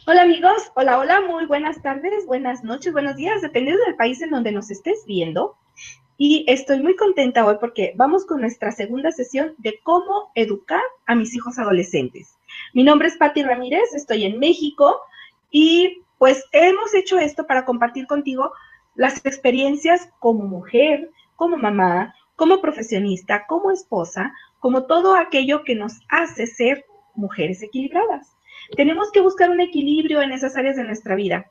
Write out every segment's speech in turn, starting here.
Hola amigos, hola, hola, muy buenas tardes, buenas noches, buenos días, dependiendo del país en donde nos estés viendo. Y estoy muy contenta hoy porque vamos con nuestra segunda sesión de cómo educar a mis hijos adolescentes. Mi nombre es Patti Ramírez, estoy en México y pues hemos hecho esto para compartir contigo las experiencias como mujer, como mamá, como profesionista, como esposa, como todo aquello que nos hace ser mujeres equilibradas. Tenemos que buscar un equilibrio en esas áreas de nuestra vida.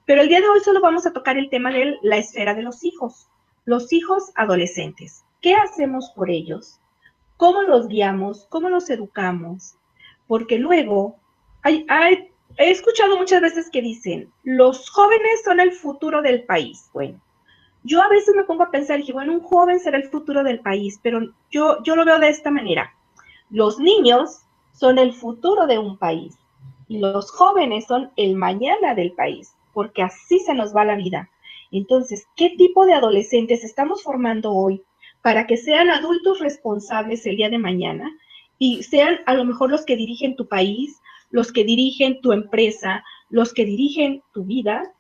Pero el día de hoy solo vamos a tocar el tema de la esfera de los hijos adolescentes. ¿Qué hacemos por ellos? ¿Cómo los guiamos? ¿Cómo los educamos? Porque luego he escuchado muchas veces que dicen, los jóvenes son el futuro del país. Bueno, yo a veces me pongo a pensar, y dije, bueno, un joven será el futuro del país, pero yo lo veo de esta manera. Los niños son el futuro de un país y los jóvenes son el mañana del país, porque así se nos va la vida. Entonces, ¿qué tipo de adolescentes estamos formando hoy para que sean adultos responsables el día de mañana y sean a lo mejor los que dirigen tu país, los que dirigen tu empresa, los que dirigen tu vida,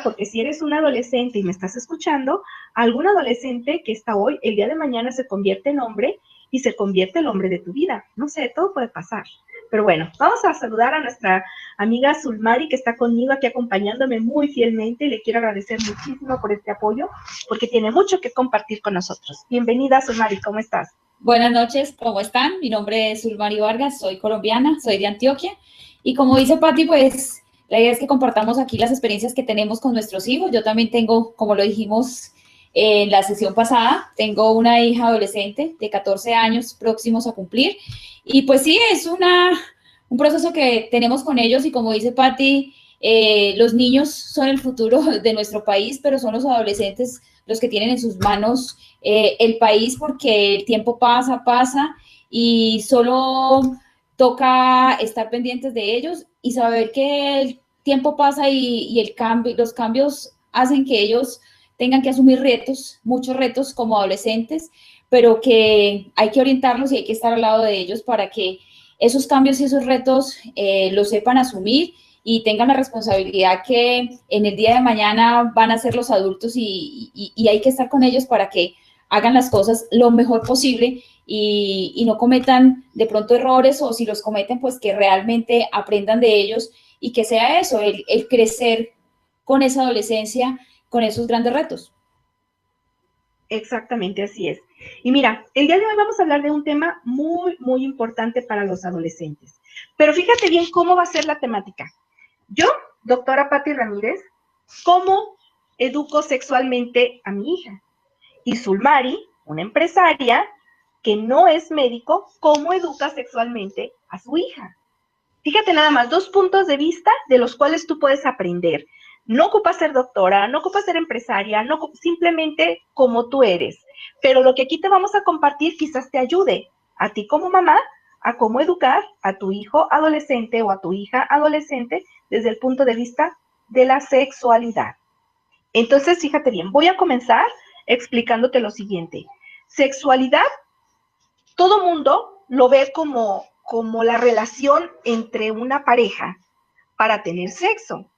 porque si eres un adolescente y me estás escuchando, algún adolescente que está hoy, el día de mañana se convierte en hombre y se convierte el hombre de tu vida. No sé, todo puede pasar. Pero bueno, vamos a saludar a nuestra amiga Zulmari, que está conmigo aquí acompañándome muy fielmente. Le quiero agradecer muchísimo por este apoyo, porque tiene mucho que compartir con nosotros. Bienvenida, Zulmari, ¿cómo estás? Buenas noches, ¿cómo están? Mi nombre es Zulmari Vargas, soy colombiana, soy de Antioquia y como dice Patti, pues la idea es que compartamos aquí las experiencias que tenemos con nuestros hijos. Yo también tengo, como lo dijimos en la sesión pasada, tengo una hija adolescente de 14 años próximos a cumplir y pues sí, es un proceso que tenemos con ellos y como dice Patti, los niños son el futuro de nuestro país, pero son los adolescentes los que tienen en sus manos el país porque el tiempo pasa y solo toca estar pendientes de ellos y saber que el tiempo pasa y los cambios hacen que ellos tengan que asumir retos, muchos retos como adolescentes, pero que hay que orientarlos y hay que estar al lado de ellos para que esos cambios y esos retos los sepan asumir y tengan la responsabilidad que en el día de mañana van a ser los adultos y hay que estar con ellos para que hagan las cosas lo mejor posible y no cometan de pronto errores o si los cometen, pues que realmente aprendan de ellos y que sea eso, el crecer con esa adolescencia, con esos grandes retos. Exactamente, así es. Y mira, el día de hoy vamos a hablar de un tema muy, muy importante para los adolescentes. Pero fíjate bien cómo va a ser la temática. Yo, doctora Patti Ramírez, ¿cómo educo sexualmente a mi hija? Y Zulmari, una empresaria que no es médico, ¿cómo educa sexualmente a su hija? Fíjate nada más, dos puntos de vista de los cuales tú puedes aprender. No ocupas ser doctora, no ocupas ser empresaria, no, simplemente como tú eres. Pero lo que aquí te vamos a compartir quizás te ayude a ti como mamá a cómo educar a tu hijo adolescente o a tu hija adolescente desde el punto de vista de la sexualidad. Entonces, fíjate bien, voy a comenzar explicándote lo siguiente. Sexualidad, todo mundo lo ve como la relación entre una pareja para tener sexo.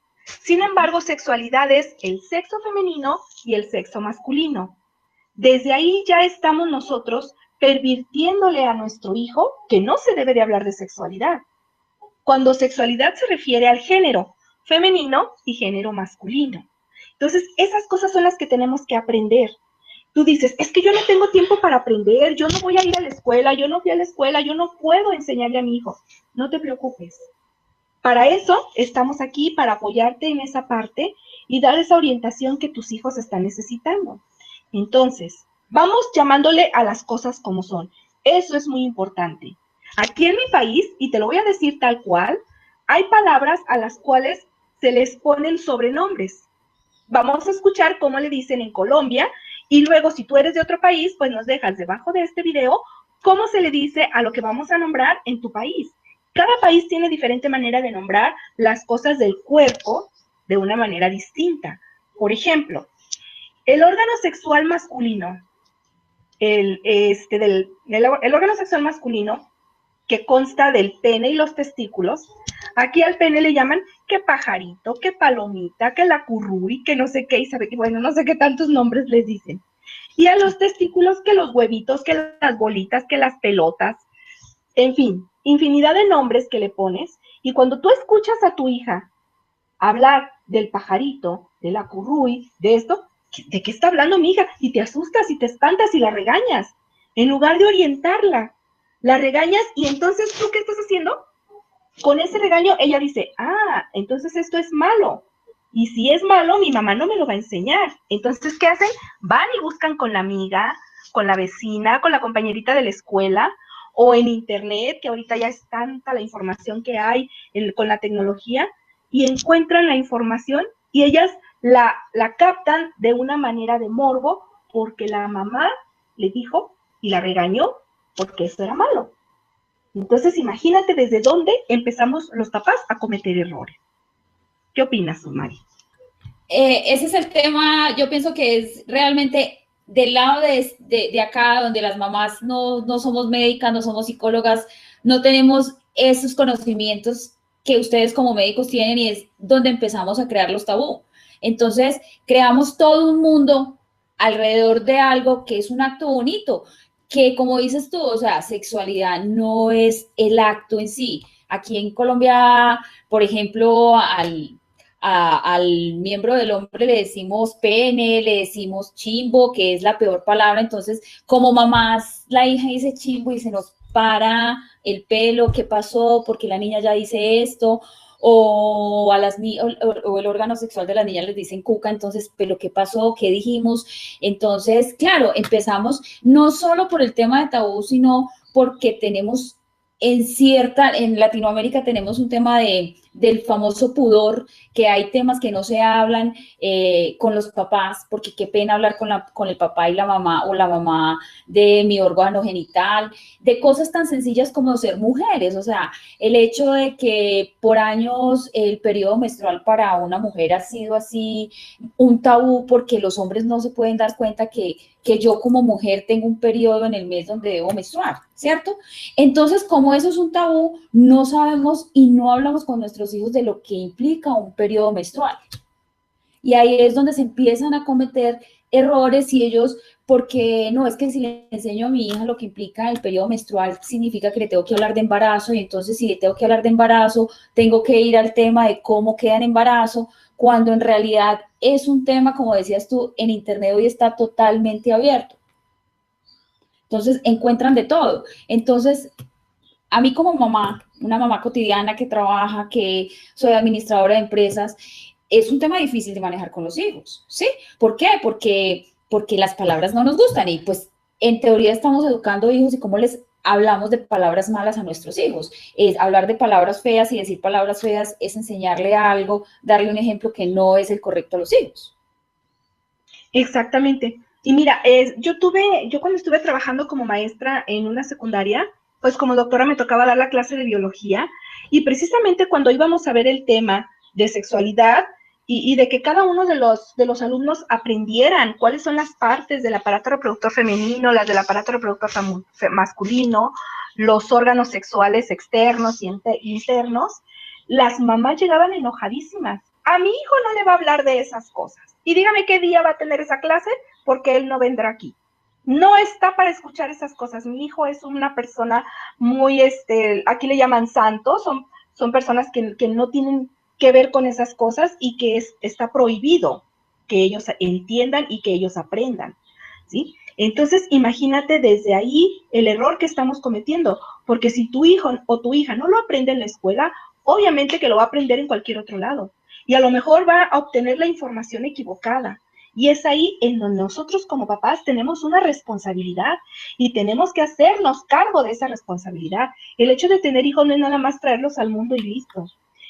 Sin embargo, sexualidad es el sexo femenino y el sexo masculino. Desde ahí ya estamos nosotros pervirtiéndole a nuestro hijo que no se debe de hablar de sexualidad. Cuando sexualidad se refiere al género femenino y género masculino. Entonces, esas cosas son las que tenemos que aprender. Tú dices, es que yo no tengo tiempo para aprender, yo no voy a ir a la escuela, yo no fui a la escuela, yo no puedo enseñarle a mi hijo. No te preocupes. Para eso estamos aquí, para apoyarte en esa parte y dar esa orientación que tus hijos están necesitando. Entonces, vamos llamándole a las cosas como son. Eso es muy importante. Aquí en mi país, y te lo voy a decir tal cual, hay palabras a las cuales se les ponen sobrenombres. Vamos a escuchar cómo le dicen en Colombia y luego si tú eres de otro país, pues nos dejas debajo de este video cómo se le dice a lo que vamos a nombrar en tu país. Cada país tiene diferente manera de nombrar las cosas del cuerpo de una manera distinta. Por ejemplo, el órgano sexual masculino, el órgano sexual masculino que consta del pene y los testículos, Aquí al pene le llaman que pajarito, que palomita, que la curruy, que no sé qué, y sabe que, bueno, no sé qué tantos nombres les dicen. Y a los testículos que los huevitos, que las bolitas, que las pelotas, en fin, infinidad de nombres que le pones. Y cuando tú escuchas a tu hija hablar del pajarito, de la curruy, de esto, ¿de qué está hablando mi hija? Y te asustas y te espantas y la regañas. En lugar de orientarla, la regañas y entonces ¿tú qué estás haciendo? Con ese regaño ella dice, ah, entonces esto es malo. Y si es malo, mi mamá no me lo va a enseñar. Entonces, ¿qué hacen? Van y buscan con la amiga, con la vecina, con la compañerita de la escuela o en internet, que ahorita ya es tanta la información que hay con la tecnología, y encuentran la información y ellas la captan de una manera de morbo porque la mamá le dijo y la regañó porque eso era malo. Entonces, imagínate desde dónde empezamos los papás a cometer errores. ¿Qué opinas, Mari? Ese es el tema, yo pienso que es realmente del lado de acá, donde las mamás no somos médicas, no somos psicólogas, no tenemos esos conocimientos que ustedes como médicos tienen y es donde empezamos a crear los tabú. Entonces, creamos todo un mundo alrededor de algo que es un acto bonito, que como dices tú, o sea, sexualidad no es el acto en sí. Aquí en Colombia, por ejemplo, al miembro del hombre le decimos pene, le decimos chimbo, que es la peor palabra. Entonces, como mamás, la hija dice chimbo y se nos para el pelo, ¿qué pasó? Porque la niña ya dice esto. O, o el órgano sexual de las niñas les dicen cuca, entonces, ¿pero qué pasó? ¿Qué dijimos? Entonces, claro, empezamos no solo por el tema de tabú, sino porque tenemos en Latinoamérica tenemos un tema del famoso pudor, que hay temas que no se hablan con los papás, porque qué pena hablar con el papá y la mamá, o la mamá de mi órgano genital, de cosas tan sencillas como ser mujeres. O sea, el hecho de que por años el periodo menstrual para una mujer ha sido así un tabú, porque los hombres no se pueden dar cuenta que yo como mujer tengo un periodo en el mes donde debo menstruar, ¿cierto? Entonces, como eso es un tabú, no sabemos y no hablamos con nuestros hijos de lo que implica un periodo menstrual. Y ahí es donde se empiezan a cometer errores y ellos, porque no, es que si le enseño a mi hija lo que implica el periodo menstrual, significa que le tengo que hablar de embarazo, y entonces si le tengo que hablar de embarazo, tengo que ir al tema de cómo queda en embarazo, cuando en realidad es un tema, como decías tú, en internet hoy está totalmente abierto. Entonces encuentran de todo. Entonces, a mí como mamá, una mamá cotidiana que trabaja, que soy administradora de empresas, es un tema difícil de manejar con los hijos, ¿sí? ¿Por qué? Porque las palabras no nos gustan y pues en teoría estamos educando hijos y cómo les hablamos de palabras malas a nuestros hijos. Es hablar de palabras feas y decir palabras feas es enseñarle algo, darle un ejemplo que no es el correcto a los hijos. Exactamente. Y mira, yo cuando estuve trabajando como maestra en una secundaria, pues como doctora me tocaba dar la clase de biología y precisamente cuando íbamos a ver el tema de sexualidad y de que cada uno de los alumnos aprendieran cuáles son las partes del aparato reproductor femenino, las del aparato reproductor masculino, los órganos sexuales externos y internos, las mamás llegaban enojadísimas. A mi hijo no le va a hablar de esas cosas. Y dígame qué día va a tener esa clase, porque él no vendrá aquí. No está para escuchar esas cosas. Mi hijo es una persona muy, aquí le llaman santos, son personas que no tienen que ver con esas cosas y que está prohibido que ellos entiendan y que ellos aprendan, ¿sí? Entonces, imagínate desde ahí el error que estamos cometiendo, porque si tu hijo o tu hija no lo aprende en la escuela, obviamente que lo va a aprender en cualquier otro lado. Y a lo mejor va a obtener la información equivocada. Y es ahí en donde nosotros como papás tenemos una responsabilidad y tenemos que hacernos cargo de esa responsabilidad. El hecho de tener hijos no es nada más traerlos al mundo y listo.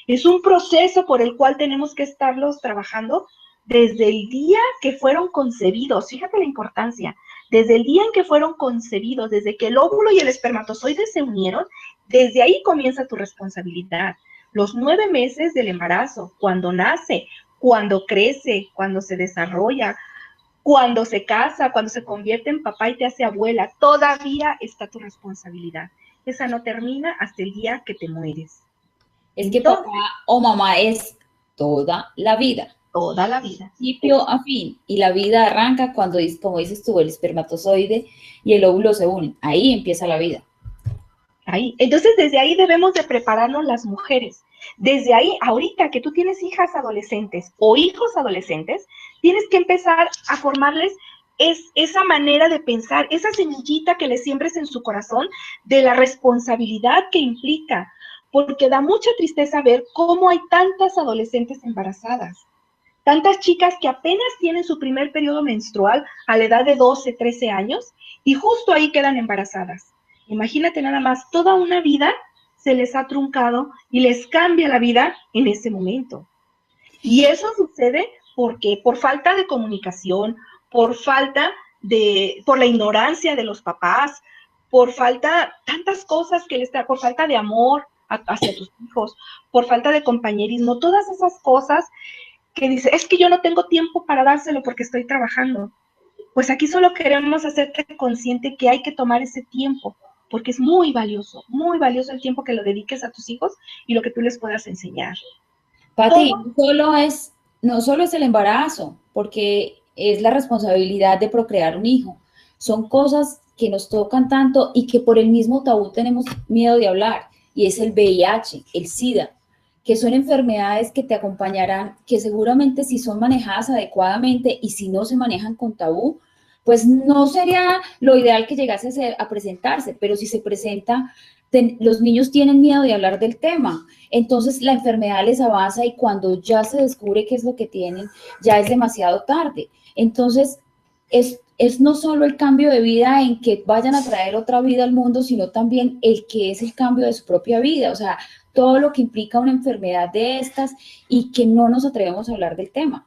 Es un proceso por el cual tenemos que estarlos trabajando desde el día que fueron concebidos. Fíjate la importancia. Desde el día en que fueron concebidos, desde que el óvulo y el espermatozoide se unieron, desde ahí comienza tu responsabilidad. Los 9 meses del embarazo, cuando nace, cuando crece, cuando se desarrolla, cuando se casa, cuando se convierte en papá y te hace abuela, todavía está tu responsabilidad. Esa no termina hasta el día que te mueres. Es que Entonces, papá o mamá es toda la vida, toda la vida. principio a fin, y la vida arranca cuando, como dices tú, el espermatozoide y el óvulo se unen. Ahí empieza la vida. Ahí. Entonces, desde ahí debemos de prepararnos las mujeres. Desde ahí, ahorita que tú tienes hijas adolescentes o hijos adolescentes, tienes que empezar a formarles esa manera de pensar, esa semillita que les siembres en su corazón de la responsabilidad que implica, porque da mucha tristeza ver cómo hay tantas adolescentes embarazadas, tantas chicas que apenas tienen su primer periodo menstrual a la edad de 12, 13 años y justo ahí quedan embarazadas. Imagínate nada más, toda una vida se les ha truncado y les cambia la vida en ese momento. Y eso sucede porque por falta de comunicación, por por la ignorancia de los papás, por falta, tantas cosas que les da, por falta de amor hacia tus hijos, por falta de compañerismo, todas esas cosas que dice, es que yo no tengo tiempo para dárselo porque estoy trabajando. Pues aquí solo queremos hacerte consciente que hay que tomar ese tiempo, porque es muy valioso el tiempo que lo dediques a tus hijos y lo que tú les puedas enseñar. Pati, Todo, no solo es el embarazo, porque es la responsabilidad de procrear un hijo. Son cosas que nos tocan tanto y que por el mismo tabú tenemos miedo de hablar, y es el VIH, el SIDA, que son enfermedades que te acompañarán, que seguramente si son manejadas adecuadamente y si no se manejan con tabú, pues no sería lo ideal que llegase a presentarse, pero si se presenta, los niños tienen miedo de hablar del tema. Entonces la enfermedad les avanza y cuando ya se descubre qué es lo que tienen, ya es demasiado tarde. Entonces es no solo el cambio de vida en que vayan a traer otra vida al mundo, sino también el que es el cambio de su propia vida, o sea, todo lo que implica una enfermedad de estas y que no nos atrevemos a hablar del tema.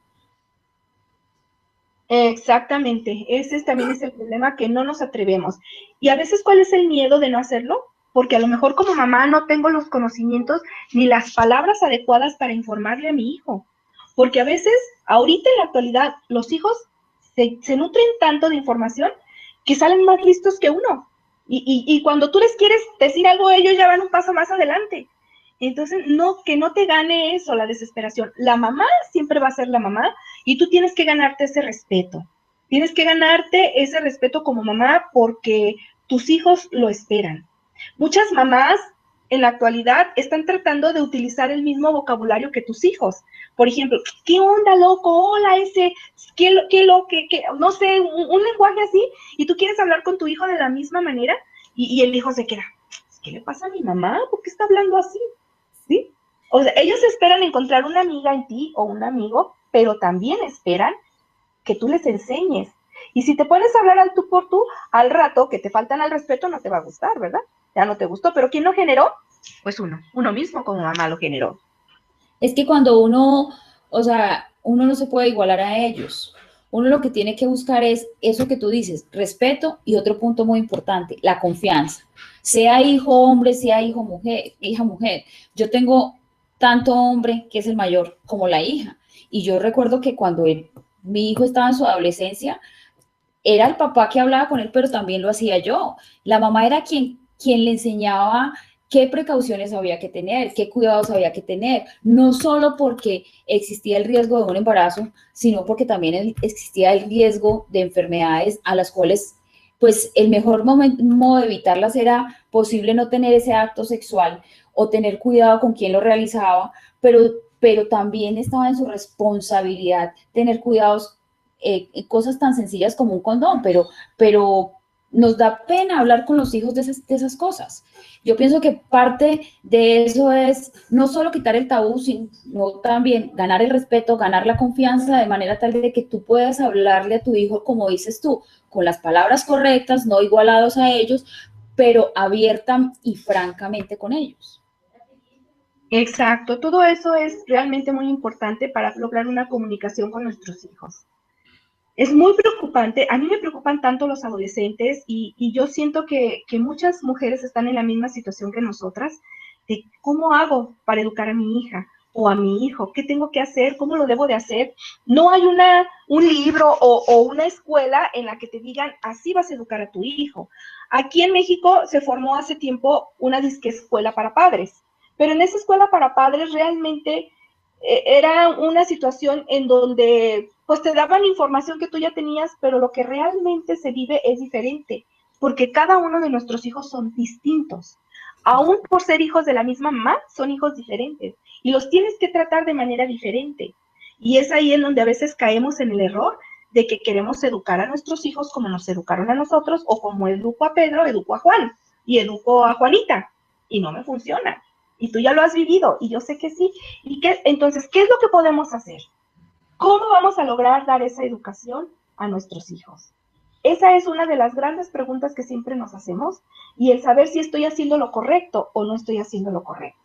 exactamente, ese también es el problema, que no nos atrevemos. Y a veces, ¿cuál es el miedo de no hacerlo? Porque a lo mejor como mamá no tengo los conocimientos ni las palabras adecuadas para informarle a mi hijo. Porque a veces, ahorita en la actualidad, los hijos se nutren tanto de información que salen más listos que uno. Y cuando tú les quieres decir algo, ellos ya van un paso más adelante. Entonces, no, que no te gane eso, la desesperación. La mamá siempre va a ser la mamá y tú tienes que ganarte ese respeto. Tienes que ganarte ese respeto como mamá porque tus hijos lo esperan. Muchas mamás en la actualidad están tratando de utilizar el mismo vocabulario que tus hijos. Por ejemplo, ¿qué onda, loco? Hola, ese, no sé, un lenguaje así, y tú quieres hablar con tu hijo de la misma manera, y el hijo se queda, ¿qué le pasa a mi mamá? ¿Por qué está hablando así? ¿Sí? O sea, ellos esperan encontrar una amiga en ti o un amigo, pero también esperan que tú les enseñes. Y si te pones a hablar al tú por tú, al rato que te faltan al respeto no te va a gustar, ¿verdad? Ya no te gustó, pero ¿quién lo generó? Pues uno mismo como mamá lo generó. Es que cuando uno, o sea, uno no se puede igualar a ellos. Uno lo que tiene que buscar es eso que tú dices, respeto y otro punto muy importante, la confianza. Sea hijo hombre, sea hijo mujer, hija mujer. Yo tengo tanto hombre que es el mayor como la hija. Y yo recuerdo que cuando mi hijo estaba en su adolescencia, era el papá que hablaba con él, pero también lo hacía yo. La mamá era quien le enseñaba qué precauciones había que tener, qué cuidados había que tener, no solo porque existía el riesgo de un embarazo, sino porque también existía el riesgo de enfermedades a las cuales, pues, el mejor modo de evitarlas era posible no tener ese acto sexual o tener cuidado con quién lo realizaba, pero también estaba en su responsabilidad tener cuidados, cosas tan sencillas como un condón, pero nos da pena hablar con los hijos de esas cosas. Yo pienso que parte de eso es no solo quitar el tabú, sino también ganar el respeto, ganar la confianza de manera tal de que tú puedas hablarle a tu hijo, como dices tú, con las palabras correctas, no igualados a ellos, pero abierta y francamente con ellos. Exacto, todo eso es realmente muy importante para lograr una comunicación con nuestros hijos. Es muy preocupante, a mí me preocupan tanto los adolescentes y yo siento que muchas mujeres están en la misma situación que nosotras, de cómo hago para educar a mi hija o a mi hijo, qué tengo que hacer, cómo lo debo de hacer. No hay un libro o una escuela en la que te digan, así vas a educar a tu hijo. Aquí en México se formó hace tiempo una disque escuela para padres, pero en esa escuela para padres realmente era una situación en donde pues te daban información que tú ya tenías, pero lo que realmente se vive es diferente, porque cada uno de nuestros hijos son distintos. Aún por ser hijos de la misma mamá, son hijos diferentes y los tienes que tratar de manera diferente. Y es ahí en donde a veces caemos en el error de que queremos educar a nuestros hijos como nos educaron a nosotros o como educo a Pedro, educo a Juan y educo a Juanita y no me funciona. Y tú ya lo has vivido y yo sé que sí. Entonces, ¿qué es lo que podemos hacer? ¿Cómo vamos a lograr dar esa educación a nuestros hijos? Esa es una de las grandes preguntas que siempre nos hacemos y el saber si estoy haciendo lo correcto o no estoy haciendo lo correcto.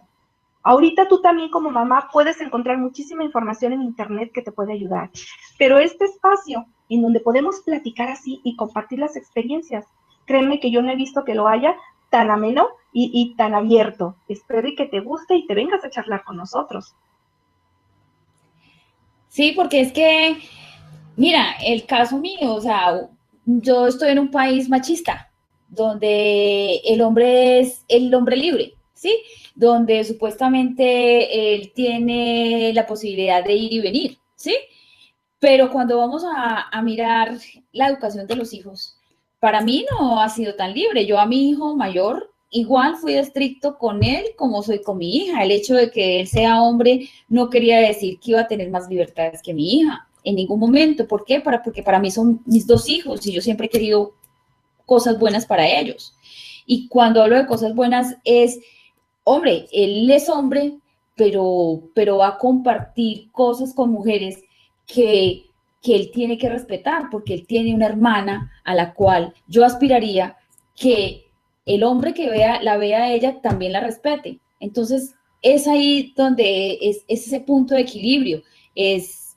Ahorita tú también como mamá puedes encontrar muchísima información en internet que te puede ayudar, pero este espacio en donde podemos platicar así y compartir las experiencias, créeme que yo no he visto que lo haya tan ameno y tan abierto. Espero y que te guste y te vengas a charlar con nosotros. Sí, porque es que, mira, el caso mío, o sea, yo estoy en un país machista, donde el hombre es el hombre libre, ¿sí? Donde supuestamente él tiene la posibilidad de ir y venir, ¿sí? Pero cuando vamos a mirar la educación de los hijos, para mí no ha sido tan libre. Yo a mi hijo mayor igual fui estricto con él como soy con mi hija. El hecho de que él sea hombre no quería decir que iba a tener más libertades que mi hija en ningún momento. ¿Por qué? Porque para mí son mis dos hijos y yo siempre he querido cosas buenas para ellos. Y cuando hablo de cosas buenas es, hombre, él es hombre, pero va a compartir cosas con mujeres que, que él tiene que respetar, porque él tiene una hermana a la cual yo aspiraría que el hombre que la vea a ella también la respete. Entonces, es ahí donde es ese punto de equilibrio.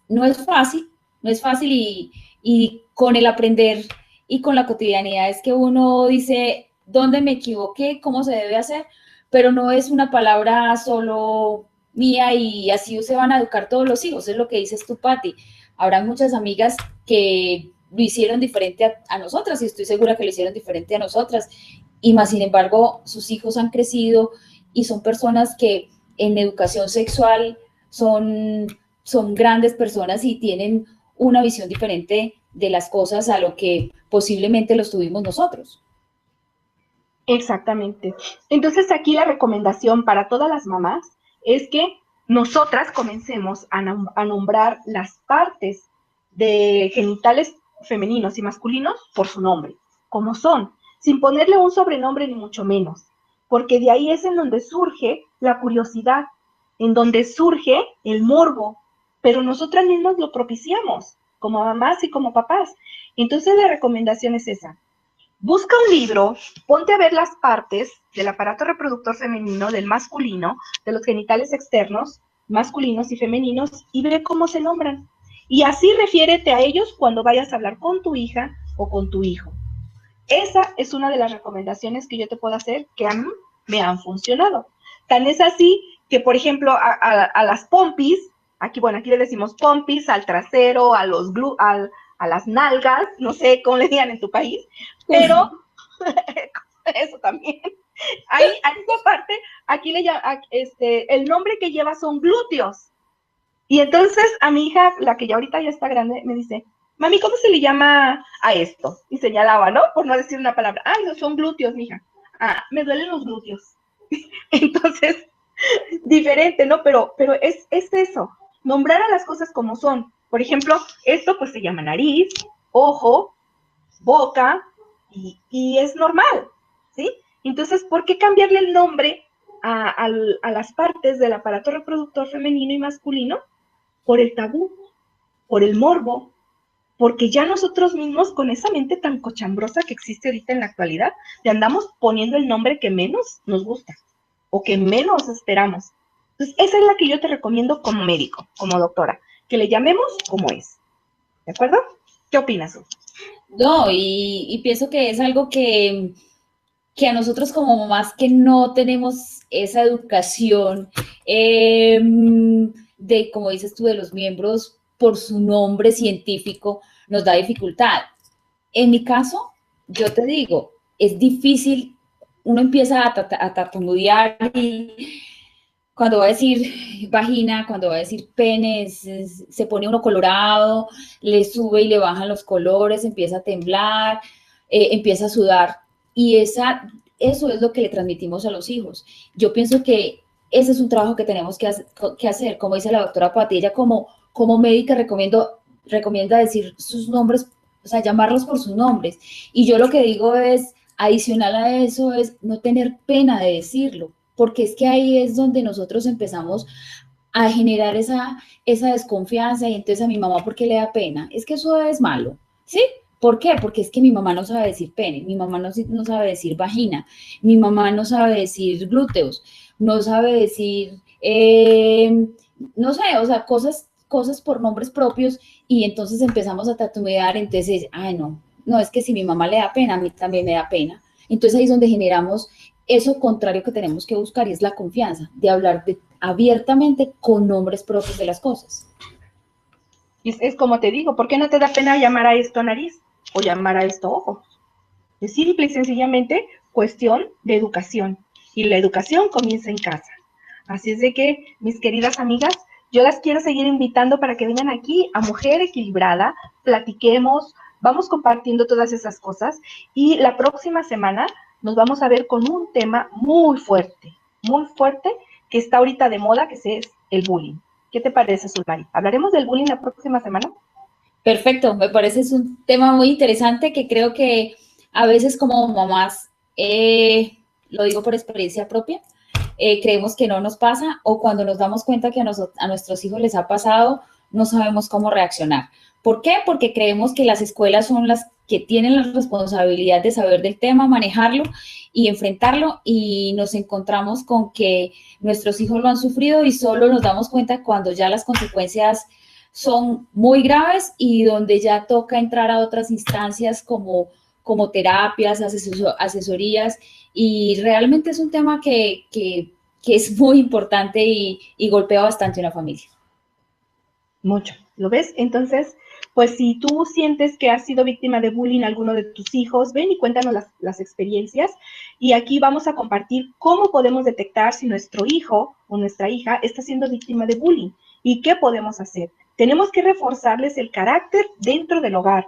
No es fácil, no es fácil y con el aprender y con la cotidianidad es que uno dice, ¿dónde me equivoqué? ¿Cómo se debe hacer? Pero no es una palabra solo mía y así se van a educar todos los hijos, es lo que dices tú, Patti. Habrá muchas amigas que lo hicieron diferente a nosotras y estoy segura que lo hicieron diferente a nosotras y más sin embargo sus hijos han crecido y son personas que en educación sexual son grandes personas y tienen una visión diferente de las cosas a lo que posiblemente los tuvimos nosotros. Exactamente. Entonces aquí la recomendación para todas las mamás es que nosotras comencemos a nombrar las partes de genitales femeninos y masculinos por su nombre, como son, sin ponerle un sobrenombre ni mucho menos, porque de ahí es en donde surge la curiosidad, en donde surge el morbo, pero nosotras mismas lo propiciamos, como mamás y como papás. Entonces la recomendación es esa. Busca un libro, ponte a ver las partes del aparato reproductor femenino, del masculino, de los genitales externos, masculinos y femeninos, y ve cómo se nombran. Y así refiérete a ellos cuando vayas a hablar con tu hija o con tu hijo. Esa es una de las recomendaciones que yo te puedo hacer que a mí me han funcionado. Tan es así que, por ejemplo, a las pompis, aquí le decimos pompis, al trasero, a las nalgas, no sé cómo le digan en tu país, pero eso también. Ahí, a esa parte, aquí le llama, el nombre que lleva son glúteos. Y entonces a mi hija, la que ya ahorita ya está grande, me dice, mami, ¿cómo se le llama a esto? Y señalaba, ¿no? Por no decir una palabra. Ay, no, son glúteos, mija. Ah, me duelen los glúteos. Entonces, diferente, ¿no? Pero es eso, nombrar a las cosas como son. Por ejemplo, esto pues se llama nariz, ojo, boca, y es normal, ¿sí? Entonces, ¿por qué cambiarle el nombre a las partes del aparato reproductor femenino y masculino? Por el tabú, por el morbo, porque ya nosotros mismos con esa mente tan cochambrosa que existe ahorita en la actualidad, le andamos poniendo el nombre que menos nos gusta o que menos esperamos. Entonces, esa es la que yo te recomiendo como médico, como doctora, que le llamemos como es. ¿De acuerdo? ¿Qué opinas, Uf? No, y pienso que es algo que a nosotros como mamás que no tenemos esa educación de, como dices tú, de los miembros por su nombre científico, nos da dificultad. En mi caso, yo te digo, es difícil, uno empieza a tartamudear cuando va a decir vagina, cuando va a decir pene, se pone uno colorado, le sube y le bajan los colores, empieza a temblar, empieza a sudar. Y eso es lo que le transmitimos a los hijos. Yo pienso que ese es un trabajo que tenemos que hacer. Como dice la doctora Patilla, como médica recomienda decir sus nombres, o sea, llamarlos por sus nombres. Y yo lo que digo es, adicional a eso, es no tener pena de decirlo, porque es que ahí es donde nosotros empezamos a generar esa desconfianza y entonces a mi mamá, ¿por qué le da pena? Es que eso es malo, ¿sí? ¿Por qué? Porque es que mi mamá no sabe decir pene, mi mamá no sabe decir vagina, mi mamá no sabe decir glúteos, no sabe decir, no sé, o sea, cosas por nombres propios y entonces empezamos a tatubear, entonces, ay, no, es que si mi mamá le da pena, a mí también me da pena. Entonces ahí es donde generamos eso contrario que tenemos que buscar y es la confianza, de hablar abiertamente con nombres propios de las cosas. Es como te digo, ¿por qué no te da pena llamar a esto nariz o llamar a esto ojo? Es simple y sencillamente cuestión de educación. Y la educación comienza en casa. Así es de que, mis queridas amigas, yo las quiero seguir invitando para que vengan aquí a Mujer Equilibrada, platiquemos, vamos compartiendo todas esas cosas y la próxima semana nos vamos a ver con un tema muy fuerte, que está ahorita de moda, que es el bullying. ¿Qué te parece, Sulmari? ¿Hablaremos del bullying la próxima semana? Perfecto, me parece es un tema muy interesante que creo que a veces como mamás, lo digo por experiencia propia, creemos que no nos pasa o cuando nos damos cuenta que a nuestros hijos les ha pasado, no sabemos cómo reaccionar. ¿Por qué? Porque creemos que las escuelas son las que tienen la responsabilidad de saber del tema, manejarlo y enfrentarlo y nos encontramos con que nuestros hijos lo han sufrido y solo nos damos cuenta cuando ya las consecuencias son muy graves y donde ya toca entrar a otras instancias como terapias, asesorías, y realmente es un tema que es muy importante y golpea bastante a una familia. Mucho, ¿lo ves? Entonces, pues si tú sientes que has sido víctima de bullying a alguno de tus hijos, ven y cuéntanos las experiencias y aquí vamos a compartir cómo podemos detectar si nuestro hijo o nuestra hija está siendo víctima de bullying y qué podemos hacer. Tenemos que reforzarles el carácter dentro del hogar,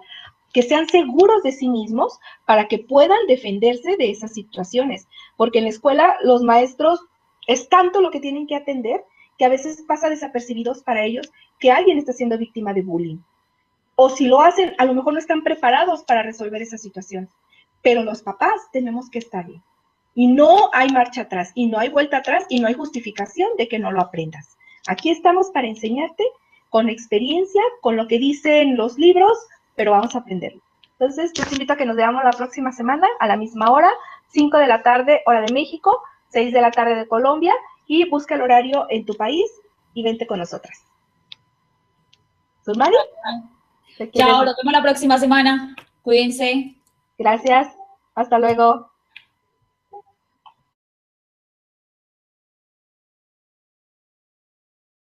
que sean seguros de sí mismos para que puedan defenderse de esas situaciones, porque en la escuela los maestros es tanto lo que tienen que atender que a veces pasa desapercibidos para ellos que alguien está siendo víctima de bullying. O si lo hacen, a lo mejor no están preparados para resolver esa situación. Pero los papás tenemos que estar bien. Y no hay marcha atrás, y no hay vuelta atrás, y no hay justificación de que no lo aprendas. Aquí estamos para enseñarte con experiencia, con lo que dicen los libros, pero vamos a aprenderlo. Entonces, te invito a que nos veamos la próxima semana a la misma hora, 5 de la tarde, hora de México, 6 de la tarde de Colombia, y busca el horario en tu país y vente con nosotras. ¿Sulmari? Chao, nos vemos la próxima semana. Cuídense. Gracias. Hasta luego.